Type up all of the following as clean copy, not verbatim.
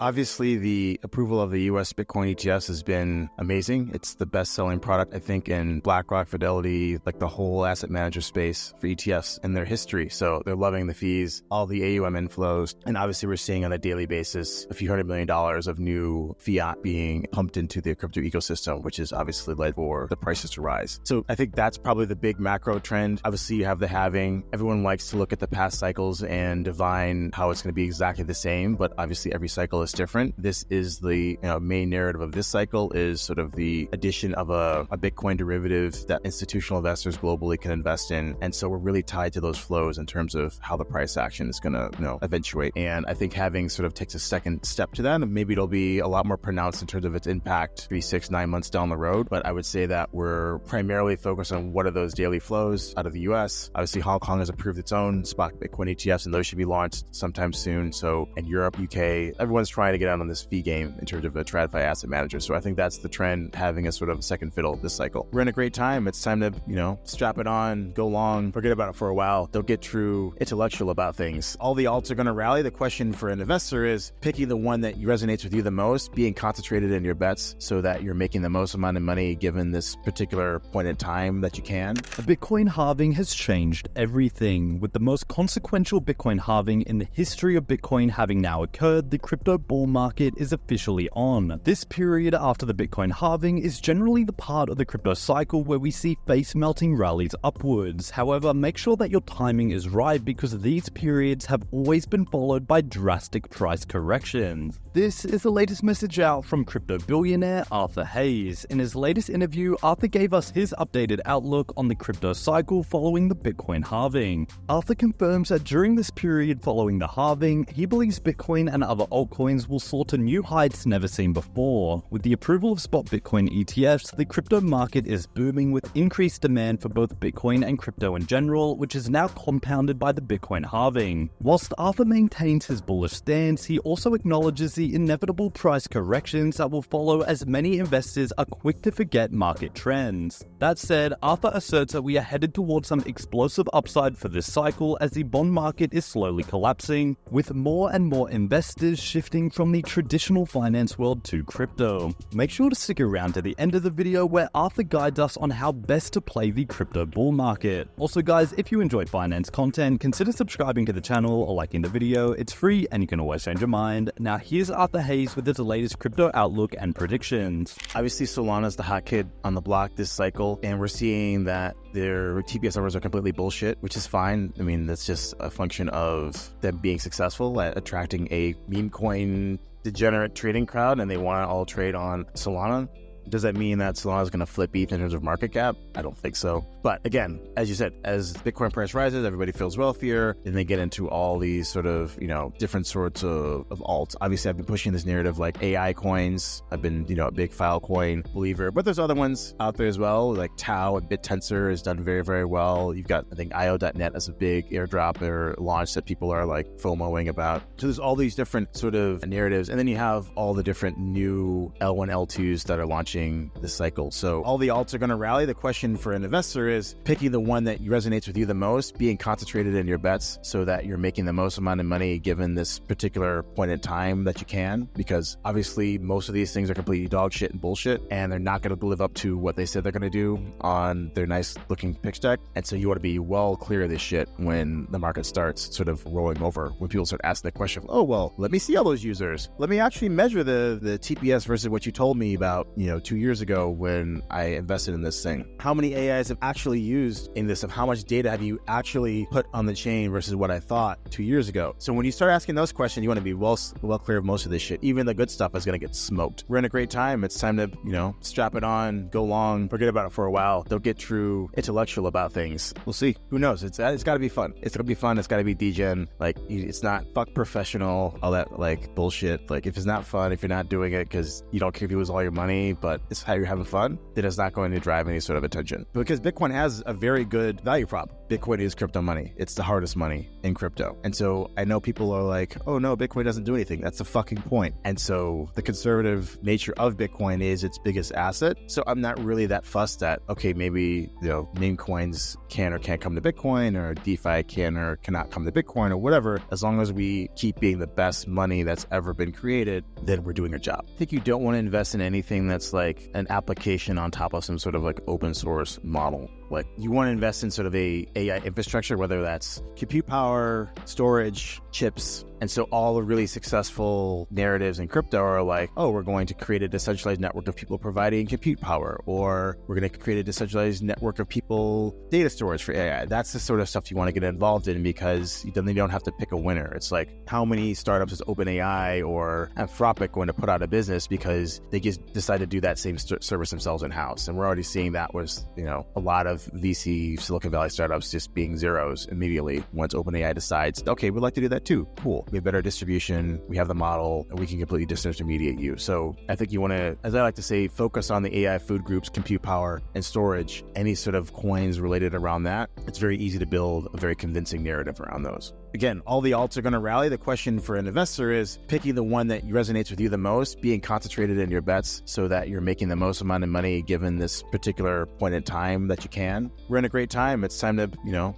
Obviously, the approval of the US Bitcoin ETFs has been amazing. It's the best-selling product, I think, in BlackRock, Fidelity, like the whole asset manager space for ETFs in their history. So they're loving the fees, all the AUM inflows. And obviously, we're seeing on a daily basis a few $100 million of new fiat being pumped into the crypto ecosystem, which has obviously led for the prices to rise. So I think that's probably the big macro trend. Obviously, you have the halving. Everyone likes to look at the past cycles and divine how it's going to be exactly the same, but obviously every cycle is different. This is the main narrative of this cycle is sort of the addition of a Bitcoin derivative that institutional investors globally can invest in. And so we're really tied to those flows in terms of how the price action is going to eventuate. And I think having sort of takes a second step to that, and maybe it'll be a lot more pronounced in terms of its impact 3, 6, 9 months down the road. But I would say that we're primarily focused on what are those daily flows out of the US. Obviously, Hong Kong has approved its own spot Bitcoin ETFs, and those should be launched sometime soon. So in Europe, UK, everyone's trying to get out on this fee game in terms of a TradFi asset manager. So I think that's the trend, having a sort of second fiddle this cycle. We're in a great time. It's time to, strap it on, go long, forget about it for a while. Don't get too intellectual about things. All the alts are going to rally. The question for an investor is picking the one that resonates with you the most, being concentrated in your bets so that you're making the most amount of money given this particular point in time that you can. A Bitcoin halving has changed everything. With the most consequential Bitcoin halving in the history of Bitcoin having now occurred, the crypto bull market is officially on. This period after the Bitcoin halving is generally the part of the crypto cycle where we see face-melting rallies upwards. However, make sure that your timing is right because these periods have always been followed by drastic price corrections. This is the latest message out from crypto billionaire Arthur Hayes. In his latest interview, Arthur gave us his updated outlook on the crypto cycle following the Bitcoin halving. Arthur confirms that during this period following the halving, he believes Bitcoin and other altcoins will soar to new heights never seen before. With the approval of spot Bitcoin ETFs, the crypto market is booming with increased demand for both Bitcoin and crypto in general, which is now compounded by the Bitcoin halving. Whilst Arthur maintains his bullish stance, he also acknowledges the inevitable price corrections that will follow as many investors are quick to forget market trends. That said, Arthur asserts that we are headed towards some explosive upside for this cycle as the bond market is slowly collapsing, with more and more investors shifting from the traditional finance world to crypto. Make sure to stick around to the end of the video where Arthur guides us on how best to play the crypto bull market. Also guys, if you enjoy finance content, consider subscribing to the channel or liking the video. It's free and you can always change your mind. Now here's Arthur Hayes with his latest crypto outlook and predictions. Obviously, Solana's the hot kid on the block this cycle, and we're seeing that their TPS numbers are completely bullshit, which is fine. I mean, that's just a function of them being successful at attracting a meme coin degenerate trading crowd, and they want to all trade on Solana. Does that mean that Solana is going to flip ETH in terms of market cap? I don't think so. But again, as you said, as Bitcoin price rises, everybody feels wealthier. Then they get into all these sort of, different sorts of alts. Obviously, I've been pushing this narrative like AI coins. I've been, a big Filecoin believer. But there's other ones out there as well, like Tau and BitTensor has done very, very well. You've got, I think, IO.net as a big airdrop or launch that people are like FOMOing about. So there's all these different sort of narratives. And then you have all the different new L1, L2s that are launching this cycle. So all the alts are going to rally. The question for an investor is picking the one that resonates with you the most, being concentrated in your bets so that you're making the most amount of money given this particular point in time that you can, because obviously most of these things are completely dog shit and bullshit, and they're not going to live up to what they said they're going to do on their nice looking pitch deck. And so you want to be well clear of this shit when the market starts sort of rolling over, when people start asking the question, oh, well, let me see all those users. Let me actually measure the TPS versus what you told me about, 2 years ago when I invested in this thing. How many AIs have actually used in this? Of how much data have you actually put on the chain versus what I thought 2 years ago? So when you start asking those questions, you want to be well clear of most of this shit. Even the good stuff is going to get smoked. We're in a great time. It's time to, strap it on, go long, forget about it for a while. Don't get too intellectual about things. We'll see. Who knows? It's got to be fun. It's going to be fun. It's got to be degen. Like, it's not fuck professional, all that like bullshit. Like, if it's not fun, if you're not doing it because you don't care if you lose all your money, but but it's how you're having fun, then it's not going to drive any sort of attention. Because Bitcoin has a very good value prop. Bitcoin is crypto money. It's the hardest money in crypto. And so I know people are like, oh no, Bitcoin doesn't do anything. That's the fucking point. And so the conservative nature of Bitcoin is its biggest asset. So I'm not really that fussed that, okay, maybe, meme coins can or can't come to Bitcoin, or DeFi can or cannot come to Bitcoin, or whatever. As long as we keep being the best money that's ever been created, then we're doing our job. I think you don't want to invest in anything that's like an application on top of some sort of like open source model. Like you want to invest in sort of a AI infrastructure, whether that's compute power, storage, chips. And so all the really successful narratives in crypto are like, oh, we're going to create a decentralized network of people providing compute power, or we're going to create a decentralized network of people data storage for AI. That's the sort of stuff you want to get involved in, because then you don't have to pick a winner. It's like, how many startups is OpenAI or Anthropic going to put out of business because they just decide to do that same service themselves in-house? And we're already seeing that with, a lot of VC Silicon Valley startups just being zeros immediately once OpenAI decides, okay, we'd like to do that too. Cool. We have better distribution, we have the model, and we can completely disintermediate you. So I think you want to, as I like to say, focus on the AI food groups, compute power, and storage, any sort of coins related around that. It's very easy to build a very convincing narrative around those. Again, all the alts are going to rally. The question for an investor is picking the one that resonates with you the most, being concentrated in your bets so that you're making the most amount of money given this particular point in time that you can. We're in a great time. It's time to,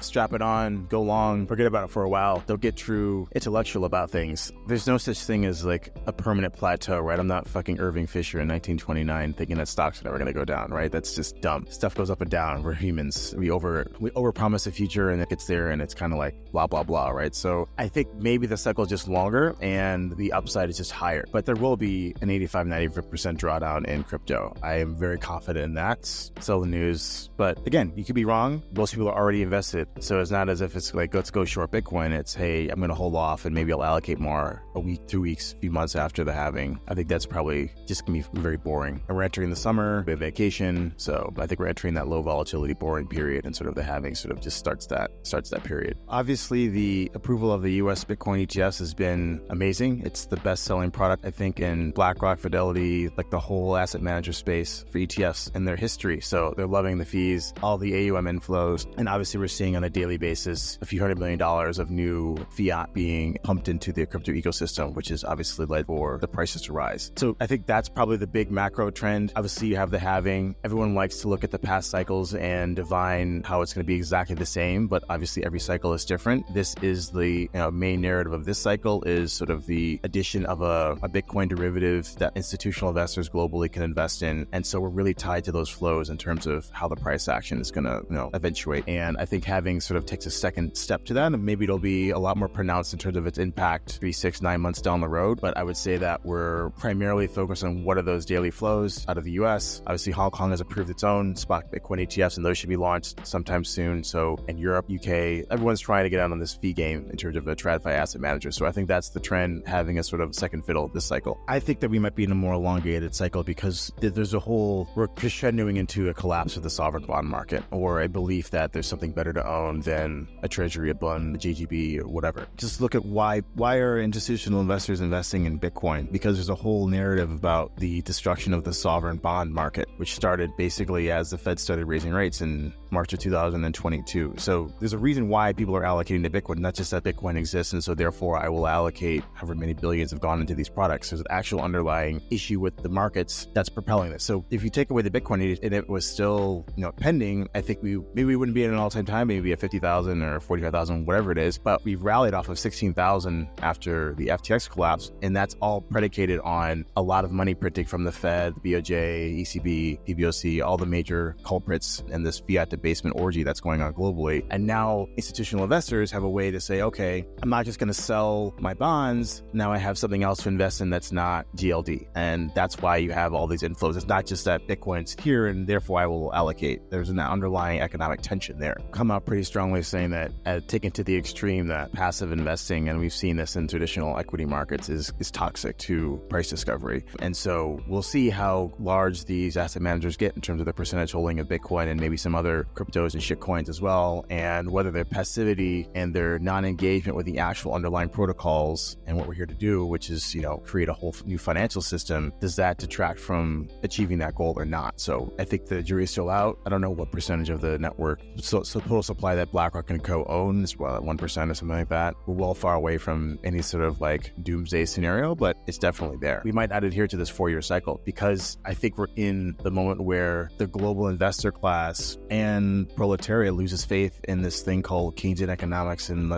strap it on, go long, forget about it for a while. Don't get true intellectual about things. There's no such thing as like a permanent plateau, right? I'm not fucking Irving Fisher in 1929 thinking that stocks are never going to go down, right? That's just dumb. Stuff goes up and down. We're humans. We overpromise the future and it gets there and it's kind of like blah, blah, blah, right? So I think maybe the cycle is just longer and the upside is just higher, but there will be an 85-90% drawdown in crypto. I am very confident in that. Sell the news. But again, you could be wrong. Most people are already invested. So it's not as if it's like, let's go short Bitcoin. It's, hey, I'm going to hold off and maybe I'll allocate more a week, 2 weeks, a few months after the halving. I think that's probably just going to be very boring. And we're entering the summer, we have vacation. So I think we're entering that low volatility, boring period, and sort of the halving sort of just starts that period. Obviously, the approval of the US Bitcoin ETFs has been amazing. It's the best-selling product, I think, in BlackRock, Fidelity, like the whole asset manager space for ETFs in their history. So they're loving the fees, all the AUM inflows, and obviously we're seeing on a daily basis a few $100 million of new fiat being pumped into the crypto ecosystem, which is obviously led for the prices to rise. So I think that's probably the big macro trend. Obviously, you have the halving. Everyone likes to look at the past cycles and divine how it's going to be exactly the same, but obviously every cycle is different. This is the main narrative of this cycle is sort of the addition of a Bitcoin derivative that institutional investors globally can invest in. And so we're really tied to those flows in terms of how the price action is going to eventuate. And I think having sort of takes a second step to that, and maybe it'll be a lot more pronounced in terms of its impact 3, 6, 9 months down the road. But I would say that we're primarily focused on what are those daily flows out of the US. Obviously, Hong Kong has approved its own spot Bitcoin ETFs, and those should be launched sometime soon. So in Europe, UK, everyone's trying to get out on this fee game in terms of a TradFi asset manager. So I think that's the trend, having a sort of second fiddle this cycle. I think that we might be in a more elongated cycle because we're crescendoing into a collapse of the sovereign bond market, or a belief that there's something better to own than a treasury, a bund, a JGB, or whatever. Just look at why are institutional investors investing in Bitcoin? Because there's a whole narrative about the destruction of the sovereign bond market, which started basically as the Fed started raising rates in March of 2022. So there's a reason why people are allocating to Bitcoin, not just that Bitcoin exists, and so therefore I will allocate however many billions have gone into these products. There's an actual underlying issue with the markets that's propelling this. So if you take away the Bitcoin and it was still pending, I think we wouldn't be at an all-time time, maybe at 50,000 or 45,000, whatever it is, but we've rallied off of 16,000 after the FTX collapse, and that's all predicated on a lot of money printing from the Fed, BOJ, ECB, PBOC, all the major culprits in this fiat debasement orgy that's going on globally. And now institutional investors have a way to say, okay, I'm not just going to sell my bonds. Now I have something else to invest in that's not GLD. And that's why you have all these inflows. It's not just that Bitcoin's here and therefore I will allocate. There's that underlying economic tension there. Come out pretty strongly saying that taken to the extreme, that passive investing, and we've seen this in traditional equity markets, is toxic to price discovery. And so we'll see how large these asset managers get in terms of their percentage holding of Bitcoin and maybe some other cryptos and shitcoins as well, and whether their passivity and their non-engagement with the actual underlying protocols and what we're here to do, which is, create a whole new financial system, does that detract from achieving that goal or not? So I think the jury is still out. I don't know what percentage of the network, so total supply that BlackRock and Co. owns, well, at 1% or something like that. We're well far away from any sort of like doomsday scenario, but it's definitely there. We might not adhere to this 4-year cycle because I think we're in the moment where the global investor class and proletariat loses faith in this thing called Keynesian economics and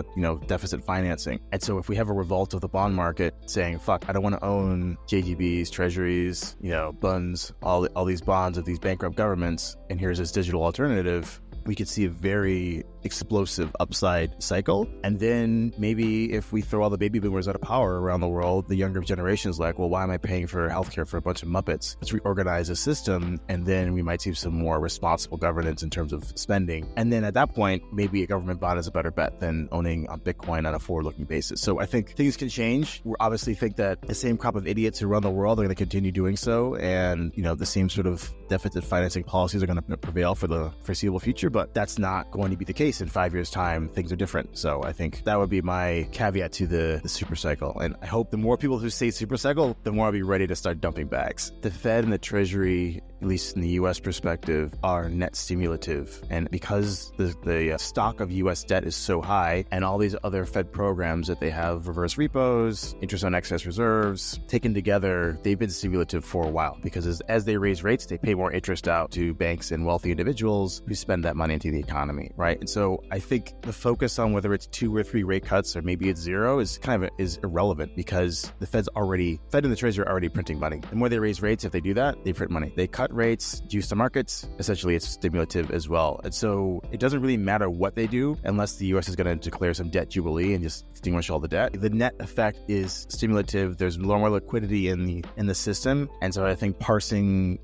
deficit financing. And so if we have a revolt of the bond market saying, fuck, I don't want to own JGBs, treasuries, bunds, all these bonds of these bankrupt governments, and here's this digital alternative, we could see a very explosive upside cycle. And then maybe if we throw all the baby boomers out of power around the world, the younger generation is like, well, why am I paying for healthcare for a bunch of Muppets? Let's reorganize the system. And then we might see some more responsible governance in terms of spending. And then at that point, maybe a government bond is a better bet than owning on Bitcoin on a forward-looking basis. So I think things can change. We obviously think that the same crop of idiots who run the world are going to continue doing so. And, the same sort of deficit financing policies are going to prevail for the foreseeable future. But that's not going to be the case. In 5 years' time, things are different. So I think that would be my caveat to the super cycle. And I hope the more people who say super cycle, the more I'll be ready to start dumping bags. The Fed and the Treasury, at least in the U.S. perspective, are net stimulative. And because the stock of U.S. debt is so high, and all these other Fed programs that they have, reverse repos, interest on excess reserves, taken together, they've been stimulative for a while. Because as they raise rates, they pay more interest out to banks and wealthy individuals who spend that money into the economy, right? And so I think the focus on whether it's 2 or 3 rate cuts or maybe it's 0 is is irrelevant, because the Fed and the Treasury are already printing money. The more they raise rates, if they do that, they print money. They cut rates, juice the markets, essentially it's stimulative as well. And so it doesn't really matter what they do unless the US is going to declare some debt jubilee and just extinguish all the debt. The net effect is stimulative. There's more liquidity in the system. And so I think parsing,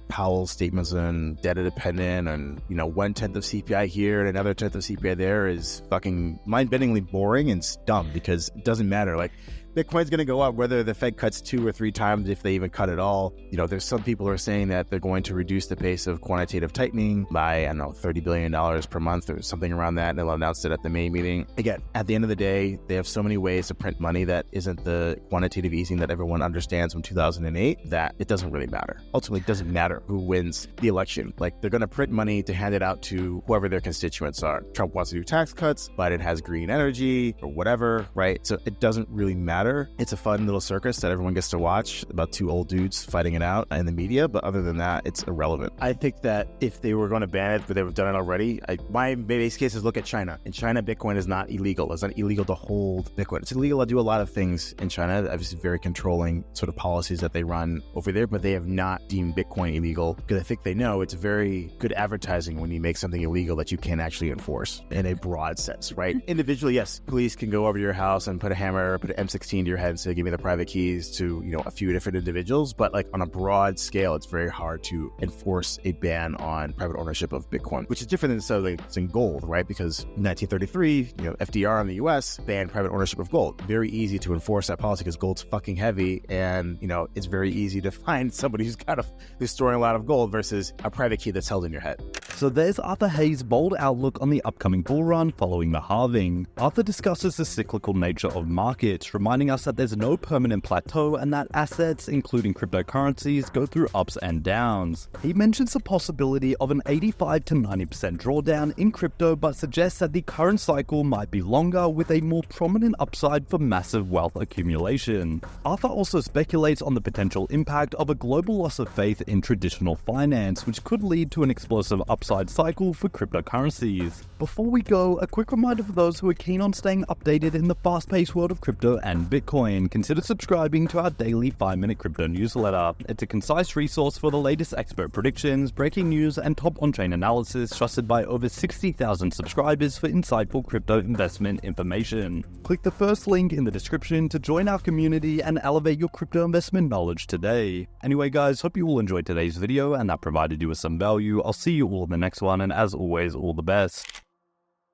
Powell's statements on debt dependent and, 1/10 of CPI here and another 10th of CPI there is fucking mind-bendingly boring and dumb, because it doesn't matter. Like, Bitcoin's going to go up whether the Fed cuts 2 or 3 times, if they even cut at all. There's some people who are saying that they're going to reduce the pace of quantitative tightening by, $30 billion per month or something around that. And they'll announce it at the May meeting. Again, at the end of the day, they have so many ways to print money that isn't the quantitative easing that everyone understands from 2008 that it doesn't really matter. Ultimately, it doesn't matter who wins the election. Like, they're going to print money to hand it out to whoever their constituents are. Trump wants to do tax cuts, Biden has green energy or whatever, right? So it doesn't really matter. It's a fun little circus that everyone gets to watch about 2 old dudes fighting it out in the media, but other than that, it's irrelevant. I think that if they were going to ban it, but they've done it already, my base case is look at China. In China, Bitcoin is not illegal. It's not illegal to hold Bitcoin. It's illegal to do a lot of things in China. Obviously, very controlling sort of policies that they run over there, but they have not deemed Bitcoin illegal, because I think they know it's very good advertising when you make something illegal that you can't actually enforce in a broad sense, right? Individually, yes, police can go over to your house and put a hammer, put an M16 to your head and say, give me the private keys to, a few different individuals. But like on a broad scale, it's very hard to enforce a ban on private ownership of Bitcoin, which is different than necessarily in gold, right? Because in 1933, FDR in the US banned private ownership of gold. Very easy to enforce that policy because gold's fucking heavy. And, it's very easy to find somebody who's storing a lot of gold versus a private key that's held in your head. So there's Arthur Hayes' bold outlook on the upcoming bull run following the halving. Arthur discusses the cyclical nature of markets, reminding us that there's no permanent plateau and that assets, including cryptocurrencies, go through ups and downs. He mentions the possibility of an 85 to 90% drawdown in crypto, but suggests that the current cycle might be longer with a more prominent upside for massive wealth accumulation. Arthur also speculates on the potential impact of a global loss of faith in traditional finance, which could lead to an explosive upside cycle for cryptocurrencies. Before we go, a quick reminder for those who are keen on staying updated in the fast-paced world of crypto and Bitcoin, consider subscribing to our daily 5-minute crypto newsletter. It's a concise resource for the latest expert predictions, breaking news, and top on-chain analysis trusted by over 60,000 subscribers for insightful crypto investment information. Click the first link in the description to join our community and elevate your crypto investment knowledge today. Anyway guys, hope you all enjoyed today's video and that provided you with some value. I'll see you all in the next one, and as always, all the best.